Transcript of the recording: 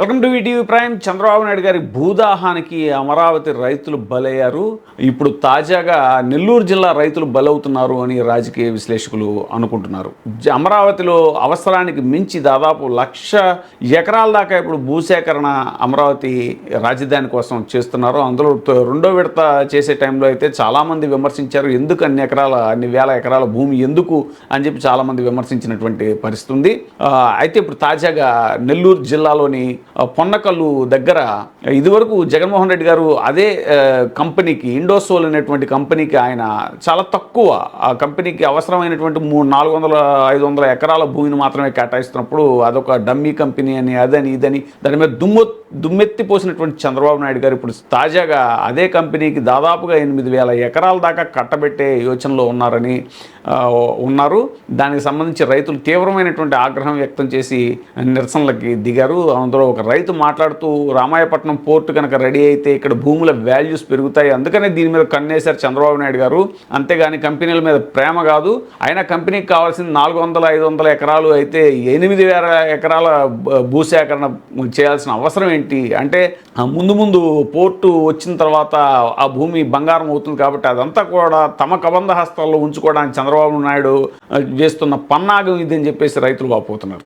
Welcome to ETV prime. Chandrababu Naidu గారి భూదాహానికి అమరావతి రైతులు బలయ్యారు. ఇప్పుడు తాజాగా నెల్లూరు జిల్లా రైతులు బలవుతున్నారు అని రాజకీయ విశ్లేషకులు అనుకుంటున్నారు. అమరావతిలో అవసరానికి మించి దాదాపు 1,00,000 ఎకరాల దాకా ఇప్పుడు భూసేకరణ అమరావతి రాజధాని కోసం చేస్తున్నారు. అందులో రెండో విడత చేసే టైంలో అయితే చాలామంది విమర్శించారు. ఎందుకు అన్ని వేల ఎకరాల భూమి ఎందుకు అని చెప్పి చాలామంది విమర్శించినటువంటి పరిస్థితి ఉంది. అయితే ఇప్పుడు తాజాగా నెల్లూరు జిల్లాలోని పొన్నకల్లు దగ్గర ఇదివరకు జగన్మోహన్ రెడ్డి గారు అదే కంపెనీకి ఇండోసోల్ అనేటువంటి కంపెనీకి ఆయన చాలా తక్కువ ఆ కంపెనీకి అవసరమైనటువంటి 400-500 ఎకరాల భూమిని మాత్రమే కేటాయిస్తున్నప్పుడు అదొక డమ్మీ కంపెనీ అని అదని ఇదని దాని మీద దుమ్మెత్తిపోసినటువంటి చంద్రబాబు నాయుడు గారు ఇప్పుడు తాజాగా అదే కంపెనీకి దాదాపుగా 8,000 ఎకరాల దాకా కట్టబెట్టే యోచనలో ఉన్నారు. దానికి సంబంధించి రైతులు తీవ్రమైనటువంటి ఆగ్రహం వ్యక్తం చేసి నిరసనలకి దిగారు. అందులో ఒక రైతు మాట్లాడుతూ రామాయపట్నం పోర్టు కనుక రెడీ అయితే ఇక్కడ భూముల వాల్యూస్ పెరుగుతాయి, అందుకనే దీని మీద కన్నేశారు చంద్రబాబు నాయుడు గారు, అంతేగాని కంపెనీల మీద ప్రేమ కాదు. అయినా కంపెనీకి కావాల్సింది 400-500 ఎకరాలు అయితే 8,000 ఎకరాల భూసేకరణ చేయాల్సిన అవసరం ఏంటి అంటే ముందు పోర్టు వచ్చిన తర్వాత ఆ భూమి బంగారం అవుతుంది కాబట్టి అదంతా కూడా తమ కబంధ హస్తాల్లో ఉంచుకోవడానికి చంద్రబాబు నాయుడు చేస్తున్న పన్నాగం ఇది అని చెప్పేసి రైతులు వాపోతున్నారు.